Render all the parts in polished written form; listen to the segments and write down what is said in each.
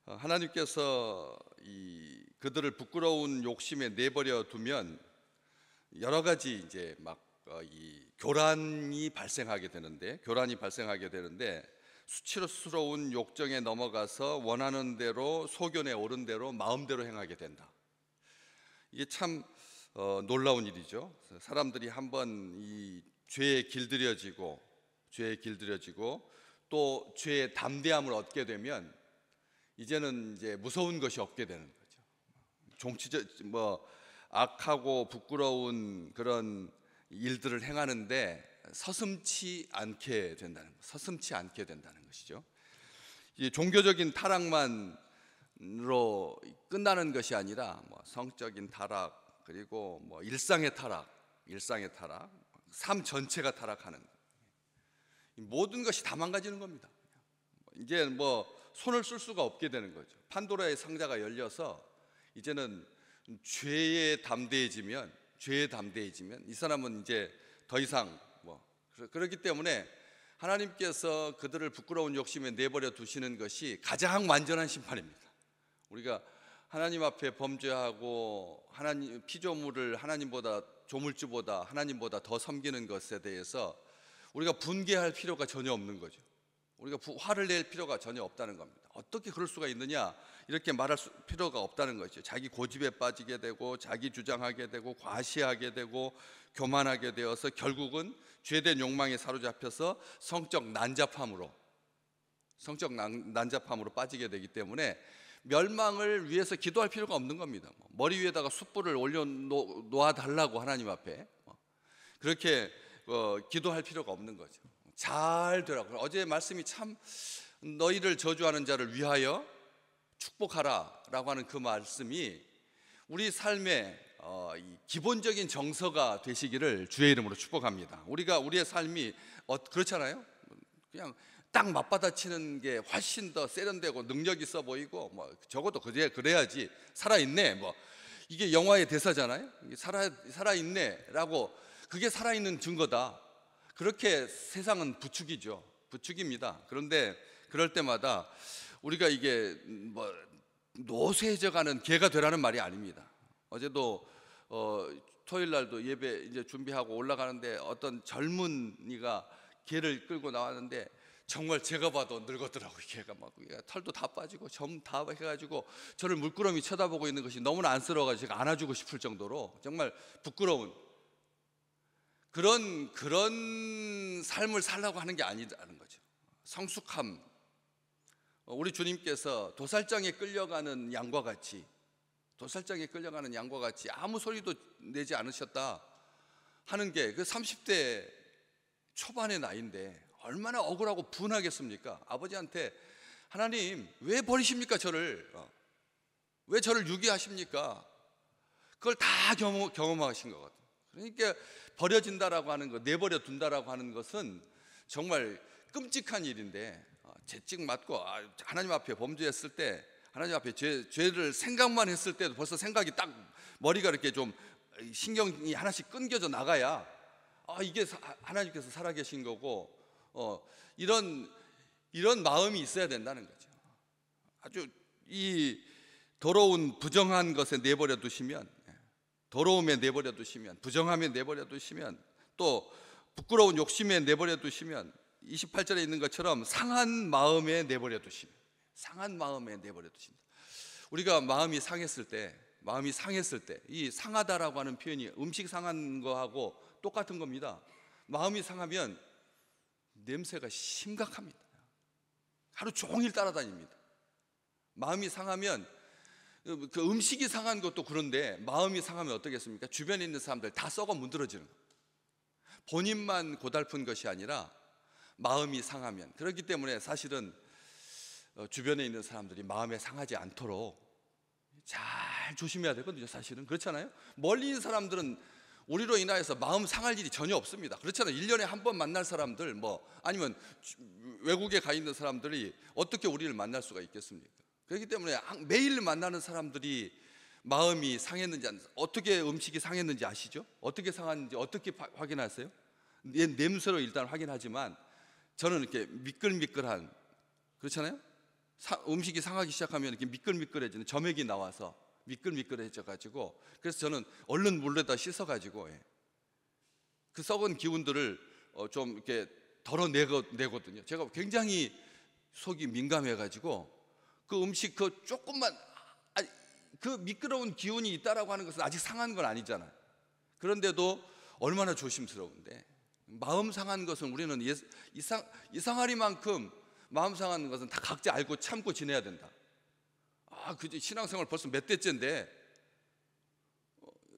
하나님께서 그들을 부끄러운 욕심에 내버려 두면 여러 가지 이제 교란이 발생하게 되는데 수치스러운 욕정에 넘어가서 원하는 대로 소견에 오른 대로 마음대로 행하게 된다. 이게 참 놀라운 일이죠. 사람들이 한번 이 죄에 길들여지고 또 죄의 담대함을 얻게 되면 이제는 이제 무서운 것이 없게 되는 거죠. 악하고 부끄러운 그런 일들을 행하는데 서슴치 않게 된다는 것이죠. 이 종교적인 타락만으로 끝나는 것이 아니라 성적인 타락, 그리고 일상의 타락, 삶 전체가 타락하는 모든 것이 다 망가지는 겁니다. 이제 손을 쓸 수가 없게 되는 거죠. 판도라의 상자가 열려서 이제는 죄에 담대해지면 이 사람은 이제 더 이상 그렇기 때문에 하나님께서 그들을 부끄러운 욕심에 내버려 두시는 것이 가장 완전한 심판입니다. 우리가 하나님 앞에 범죄하고 하나님 피조물을 조물주보다 하나님보다 더 섬기는 것에 대해서 우리가 분개할 필요가 전혀 없는 거죠. 우리가 화를 낼 필요가 전혀 없다는 겁니다. 어떻게 그럴 수가 있느냐 이렇게 말할 필요가 없다는 거죠. 자기 고집에 빠지게 되고 자기 주장하게 되고 과시하게 되고 교만하게 되어서 결국은 죄된 욕망에 사로잡혀서 성적 난잡함으로 빠지게 되기 때문에 멸망을 위해서 기도할 필요가 없는 겁니다. 머리 위에다가 숯불을 올려 놓아 달라고 하나님 앞에 그렇게 기도할 필요가 없는 거죠. 잘 되라고. 어제 말씀이 참 너희를 저주하는 자를 위하여 축복하라 라고 하는 그 말씀이 우리 삶의 기본적인 정서가 되시기를 주의 이름으로 축복합니다. 우리의 삶이 그렇잖아요. 그냥 딱 맞받아치는 게 훨씬 더 세련되고 능력 있어 보이고 적어도 그래야지 살아있네 이게 영화의 대사잖아요. 살아있네 라고, 그게 살아있는 증거다. 그렇게 세상은 부추깁니다. 그런데 그럴 때마다 우리가 이게 노쇠해져가는 개가 되라는 말이 아닙니다. 어제도 토요일 날도 예배 이제 준비하고 올라가는데 어떤 젊은이가 개를 끌고 나왔는데 정말 제가 봐도 늙었더라고요. 개가 털도 다 빠지고 점 다 해가지고 저를 물끄러미 쳐다보고 있는 것이 너무나 안쓰러워가지고 제가 안아주고 싶을 정도로 정말 부끄러운 그런 삶을 살라고 하는 게 아니라는 거죠. 성숙함. 우리 주님께서 도살장에 끌려가는 양과 같이 아무 소리도 내지 않으셨다 하는 게 그 30대 초반의 나이인데 얼마나 억울하고 분하겠습니까? 아버지한테 하나님 왜 버리십니까? 왜 저를 유기하십니까? 그걸 다 경험하신 거거든요. 그러니까 버려진다라고 하는 것, 내버려 둔다라고 하는 것은 정말 끔찍한 일인데 죄찍 맞고 하나님 앞에 범죄했을 때, 하나님 앞에 죄를 생각만 했을 때도 벌써 생각이 딱 머리가 이렇게 좀 신경이 하나씩 끊겨져 나가야 이게 하나님께서 살아계신 거고 이런 마음이 있어야 된다는 거죠. 아주 이 더러운 부정한 것에 내버려 두시면, 더러움에 내버려 두시면, 부정함에 내버려 두시면, 또 부끄러운 욕심에 내버려 두시면 28절에 있는 것처럼 상한 마음에 내버려 두신다. 우리가 마음이 상했을 때 이 상하다라고 하는 표현이 음식 상한 거하고 똑같은 겁니다. 마음이 상하면 냄새가 심각합니다. 하루 종일 따라다닙니다. 마음이 상하면 그 음식이 상한 것도 그런데 마음이 상하면 어떻겠습니까? 주변에 있는 사람들 다 썩어 문드러지는 겁니다. 본인만 고달픈 것이 아니라 마음이 상하면, 그렇기 때문에 사실은 주변에 있는 사람들이 마음에 상하지 않도록 잘 조심해야 되거든요. 사실은 그렇잖아요. 멀리 있는 사람들은 우리로 인하여서 마음 상할 일이 전혀 없습니다. 그렇잖아요. 1년에 한 번 만날 사람들 아니면 외국에 가 있는 사람들이 어떻게 우리를 만날 수가 있겠습니까? 그렇기 때문에 매일 만나는 사람들이 마음이 상했는지, 어떻게 음식이 상했는지 아시죠? 어떻게 상했는지 어떻게 확인하세요? 냄새로 일단 확인하지만 저는 이렇게 미끌미끌한, 그렇잖아요? 음식이 상하기 시작하면 이렇게 미끌미끌해지는 점액이 나와서 미끌미끌해져 가지고, 그래서 저는 얼른 물에다 씻어 가지고 그 썩은 기운들을 좀 이렇게 덜어내거든요. 제가 굉장히 속이 민감해 가지고 그 음식 그 조금만 그 미끄러운 기운이 있다라고 하는 것은 아직 상한 건 아니잖아요. 그런데도 얼마나 조심스러운데, 마음 상한 것은 우리는 이상하리만큼 마음 상한 것은 다 각자 알고 참고 지내야 된다. 그지, 신앙생활 벌써 몇 대째인데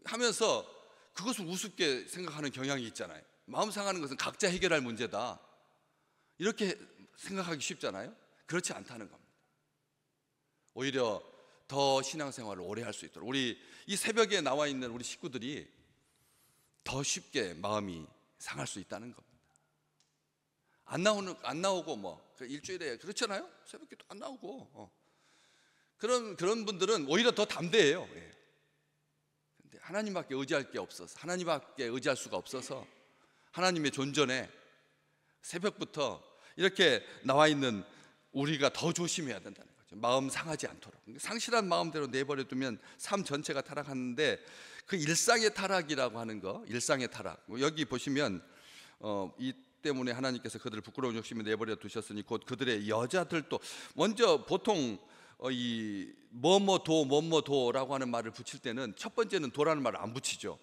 하면서 그것을 우습게 생각하는 경향이 있잖아요. 마음 상하는 것은 각자 해결할 문제다, 이렇게 생각하기 쉽잖아요. 그렇지 않다는 겁니다. 오히려 더 신앙생활을 오래 할 수 있도록 우리 이 새벽에 나와 있는 우리 식구들이 더 쉽게 마음이 상할 수 있다는 겁니다. 안 나오고 뭐 일주일에 그렇잖아요. 새벽기도 안 나오고 그런 분들은 오히려 더 담대해요. 근데 하나님밖에 의지할 게 없어서, 하나님밖에 의지할 수가 없어서 하나님의 존전에 새벽부터 이렇게 나와 있는 우리가 더 조심해야 된다는 거죠. 마음 상하지 않도록. 상실한 마음대로 내버려 두면 삶 전체가 타락하는데, 그 일상의 타락이라고 하는 거, 일상의 타락. 여기 보시면 이 때문에 하나님께서 그들을 부끄러운 욕심에 내버려 두셨으니 곧 그들의 여자들도, 먼저 보통 이 뭐뭐도라고 하는 말을 붙일 때는 첫 번째는 도라는 말을 안 붙이죠.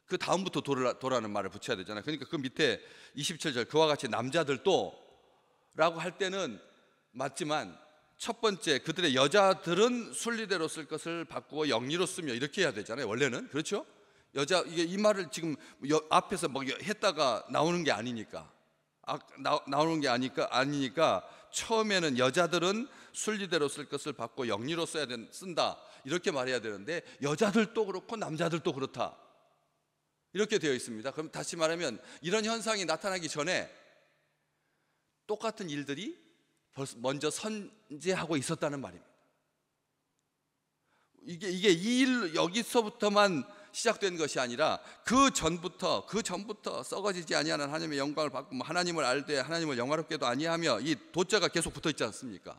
그 다음부터 도라는 말을 붙여야 되잖아요. 그러니까 그 밑에 27절 그와 같이 남자들도 라고 할 때는 맞지만, 첫 번째 그들의 여자들은 순리대로 쓸 것을 바꾸어 영리로 쓰며, 이렇게 해야 되잖아요. 원래는 그렇죠. 이게 이 말을 지금 앞에서 뭐 했다가 나오는 게 아니니까, 나오는 게 아니니까 처음에는 여자들은 순리대로 쓸 것을 바꾸어 영리로 쓴다, 이렇게 말해야 되는데 여자들도 그렇고 남자들도 그렇다, 이렇게 되어 있습니다. 그럼 다시 말하면 이런 현상이 나타나기 전에 똑같은 일들이 먼저 선제하고 있었다는 말입니다. 이게 이 일 여기서부터만 시작된 것이 아니라 그 전부터 썩어지지 아니하는 하나님의 영광을 받고 하나님을 알되 하나님을 영화롭게도 아니하며, 이 도자가 계속 붙어 있지 않습니까?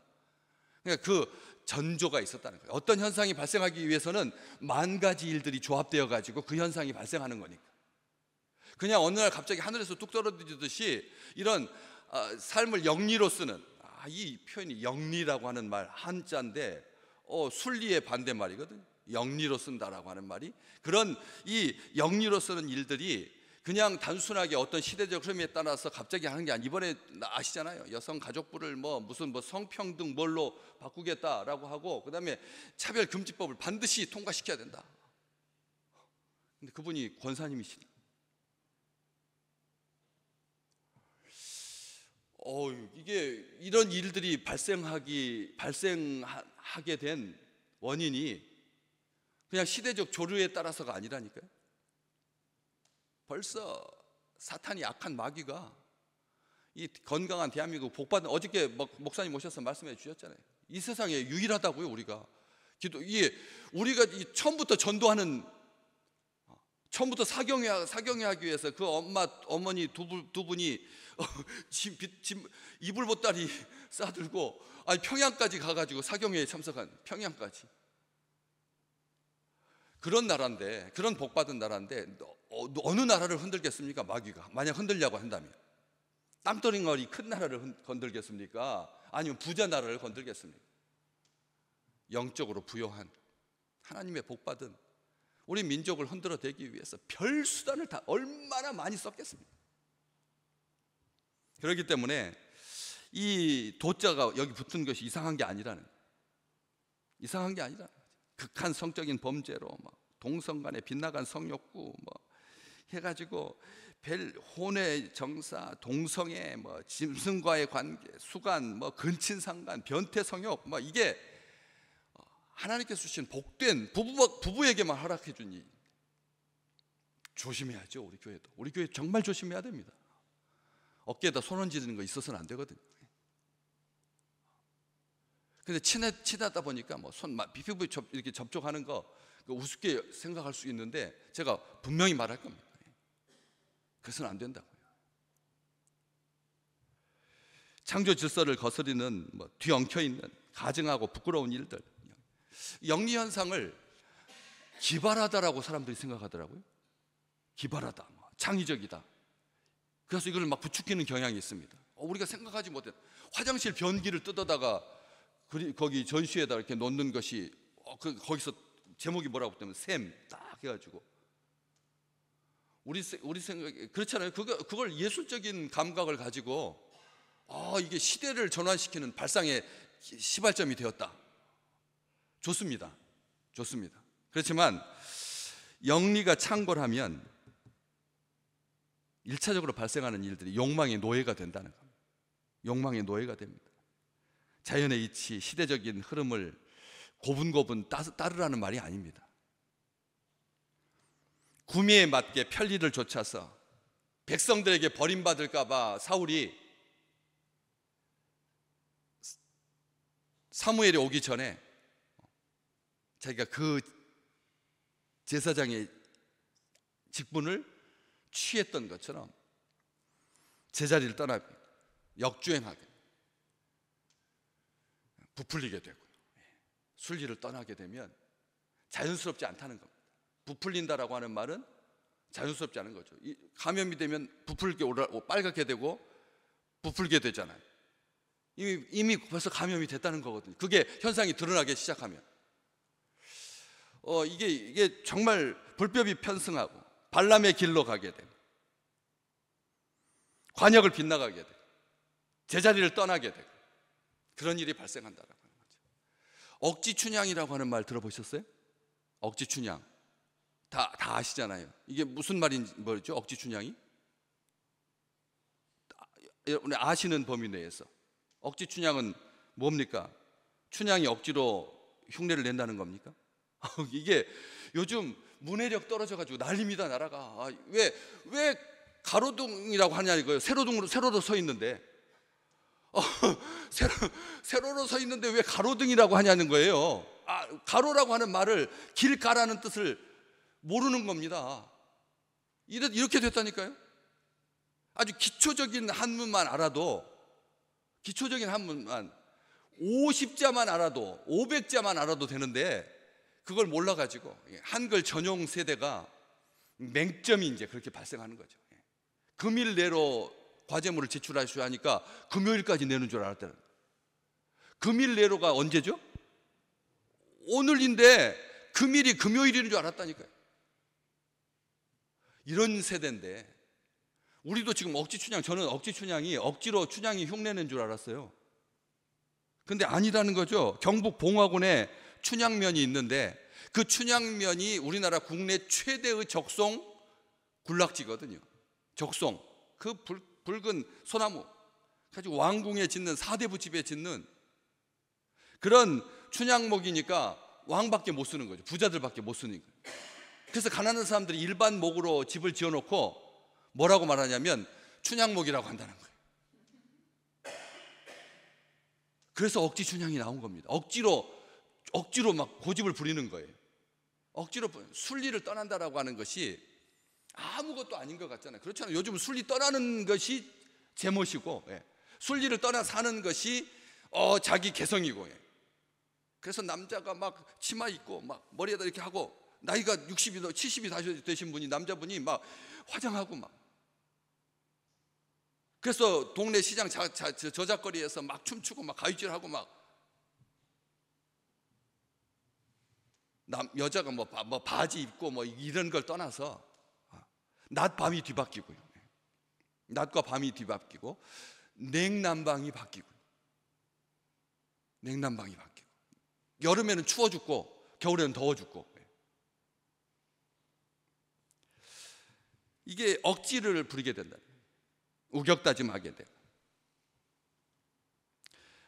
그러니까 그 전조가 있었다는 거예요. 어떤 현상이 발생하기 위해서는 만 가지 일들이 조합되어 가지고 그 현상이 발생하는 거니까. 그냥 어느 날 갑자기 하늘에서 뚝 떨어지듯이 이런 삶을 영리로 쓰는, 이 표현이 영리라고 하는 말 한자인데 순리의 반대말이거든요. 영리로 쓴다라고 하는 말이, 그런 이 영리로 쓰는 일들이 그냥 단순하게 어떤 시대적 흐름에 따라서 갑자기 하는 게 아니라, 이번에 아시잖아요. 여성가족부를 무슨 성평등 뭘로 바꾸겠다라고 하고, 그다음에 차별금지법을 반드시 통과시켜야 된다. 근데 그분이 권사님이시네. 이게 이런 일들이 발생하게 된 원인이 그냥 시대적 조류에 따라서가 아니라니까요. 벌써 사탄이, 악한 마귀가 이 건강한 대한민국 복받은, 어저께 목사님 오셔서 말씀해 주셨잖아요. 이 세상에 유일하다고요. 우리가 우리가 처음부터 전도하는, 처음부터 사경회하기 위해서 그 어머니 두 분이 이불 보따리 싸들고 평양까지 가가지고 사경회에 참석한, 평양까지. 그런 나라인데, 그런 복받은 나라인데 어느 나라를 흔들겠습니까? 마귀가 만약 흔들려고 한다면 땅덩어리 큰 나라를 건들겠습니까? 아니면 부자 나라를 건들겠습니까? 영적으로 부요한 하나님의 복받은 우리 민족을 흔들어 대기 위해서 별 수단을 다 얼마나 많이 썼겠습니까? 그렇기 때문에 이 도자가 여기 붙은 것이 이상한 게 아니라 극한 성적인 범죄로 동성 간의 빗나간 성욕구 해가지고 혼의 정사, 동성애, 짐승과의 관계, 수간, 근친상간, 변태 성욕, 이게 하나님께서 주신 복된 부부에게만 허락해 준 일. 조심해야죠. 우리 교회 정말 조심해야 됩니다. 어깨에다 손 얹는 거 있어서는 안 되거든요. 근데 친하다 보니까 피부 이렇게 접촉하는 거 우습게 생각할 수 있는데, 제가 분명히 말할 겁니다. 그래서는 안 된다고요. 창조 질서를 거스리는 뒤엉켜 있는 가증하고 부끄러운 일들, 영리 현상을 기발하다라고 사람들이 생각하더라고요. 기발하다, 창의적이다. 그래서 이걸 막 부추기는 경향이 있습니다. 우리가 생각하지 못한 화장실 변기를 뜯어다가 거기 전시에다 이렇게 놓는 것이 거기서 제목이 뭐라고 했냐면 샘 딱 해가지고 우리 생각에 그렇잖아요. 그걸 예술적인 감각을 가지고 이게 시대를 전환시키는 발상의 시발점이 되었다. 좋습니다. 좋습니다. 그렇지만 영리가 창궐하면 1차적으로 발생하는 일들이 욕망의 노예가 된다는 겁니다. 욕망의 노예가 됩니다. 자연의 이치, 시대적인 흐름을 고분고분 따르라는 말이 아닙니다. 구미에 맞게 편리를 좇아서 백성들에게 버림받을까 봐 사울이 사무엘이 오기 전에 자기가 그 제사장의 직분을 취했던 것처럼 제자리를 떠나고 역주행하게 부풀리게 되고요. 순리를 떠나게 되면 자연스럽지 않다는 겁니다. 부풀린다라고 하는 말은 자연스럽지 않은 거죠. 감염이 되면 부풀게 빨갛게 되고 부풀게 되잖아요. 이미 벌써 감염이 됐다는 거거든요. 그게 현상이 드러나기 시작하면 이게 정말 불법이 편승하고 발람의 길로 가게 되고 관역을 빗나가게 되고 제자리를 떠나게 되고 그런 일이 발생한다라고 하는 거죠. 억지춘향이라고 하는 말 들어보셨어요? 억지춘향 다 아시잖아요. 이게 무슨 말인지 뭐죠? 억지춘향이 여러분 아시는 범위 내에서 억지춘향은 뭡니까? 춘향이 억지로 흉내를 낸다는 겁니까? 이게 요즘 문해력 떨어져가지고 난립니다. 나라가 왜 가로등이라고 하냐 이거예요. 세로로 서 있는데 세로로 서 있는데 왜 가로등이라고 하냐는 거예요. 가로라고 하는 말을 길가라는 뜻을 모르는 겁니다. 이렇게 됐다니까요. 아주 기초적인 한문만 알아도 50자만 알아도 500자만 알아도 되는데 그걸 몰라가지고 한글 전용 세대가 맹점이 이제 그렇게 발생하는 거죠. 금일 내로 과제물을 제출하셔야 하니까 금요일까지 내는 줄 알았다는 거예요. 금일 내로가 언제죠? 오늘인데 금일이 금요일인 줄 알았다니까요. 이런 세대인데 우리도 지금 저는 억지춘향이 억지로 춘향이 흉내낸 줄 알았어요. 근데 아니라는 거죠. 경북 봉화군에 춘향면이 있는데 그 춘향면이 우리나라 국내 최대의 적송 군락지거든요. 적송, 그 붉은 소나무 가지고 왕궁에 짓는 사대부집에 짓는 그런 춘향목이니까 왕밖에 못 쓰는 거죠. 부자들밖에 못 쓰는 거예요. 그래서 가난한 사람들이 일반 목으로 집을 지어놓고 뭐라고 말하냐면 춘향목이라고 한다는 거예요. 그래서 억지춘향이 나온 겁니다. 억지로 막 고집을 부리는 거예요. 억지로 순리를 떠난다라고 하는 것이 아무것도 아닌 것 같잖아요. 그렇잖아요. 요즘 순리 떠나는 것이 제멋이고 순리를 떠나 사는 것이 자기 개성이고 그래서 남자가 막 치마 입고 막 머리에다 이렇게 하고 나이가 60이 70이 되신 분이 남자분이 막 화장하고 막 그래서 동네 시장 저작거리에서 막 춤추고 막 가위질하고 막 여자가 뭐 바지 입고 뭐 이런 걸 떠나서 낮 밤이 뒤바뀌고요. 낮과 밤이 뒤바뀌고 냉난방이 바뀌고 여름에는 추워 죽고 겨울에는 더워 죽고 이게 억지를 부리게 된다. 우격다짐하게 돼.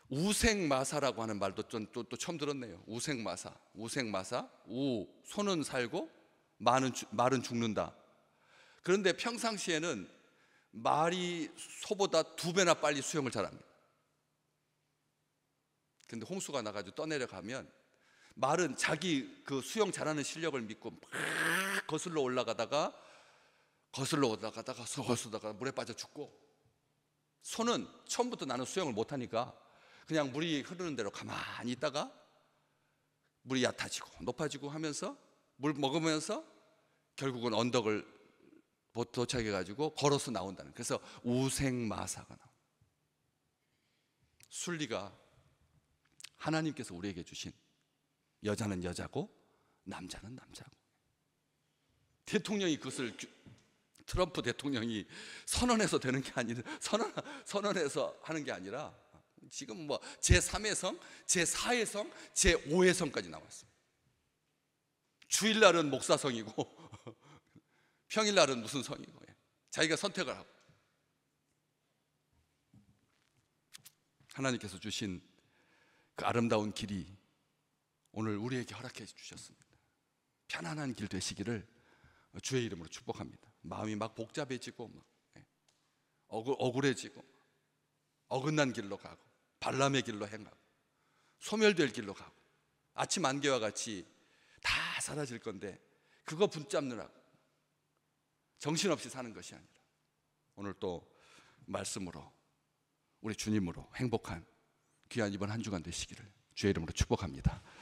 우생마사라고 하는 말도 또 처음 들었네요. 우생마사. 소는 살고 말은 죽는다. 그런데 평상시에는 말이 소보다 2배나 빨리 수영을 잘합니다. 근데 홍수가 나가지고 떠내려가면 말은 자기 그 수영 잘하는 실력을 믿고 막 거슬러 올라가다가 물에 빠져 죽고, 소는 처음부터 나는 수영을 못하니까 그냥 물이 흐르는 대로 가만히 있다가 물이 얕아지고 높아지고 하면서 물 먹으면서 결국은 언덕을 도착해 가지고 걸어서 나온다는, 그래서 우생마사가 나옵니다. 순리가 하나님께서 우리에게 주신, 여자는 여자고 남자는 남자고, 대통령이 그것을 트럼프 대통령이 선언해서 되는 게 아니라 선언해서 하는 게 아니라 지금 뭐 제3의 성, 제4의 성, 제5의 성까지 나왔습니다. 주일날은 목사성이고 평일날은 무슨 성이고, 자기가 선택을 하고, 하나님께서 주신 그 아름다운 길이 오늘 우리에게 허락해 주셨습니다. 편안한 길 되시기를 주의 이름으로 축복합니다. 마음이 막 복잡해지고 막 억울해지고 어긋난 길로 가고 발람의 길로 행하고 소멸될 길로 가고 아침 안개와 같이 다 사라질 건데 그거 붙잡느라고 정신없이 사는 것이 아니라 오늘 또 말씀으로 우리 주님으로 행복한 귀한 이번 한 주간 되시기를 주의 이름으로 축복합니다.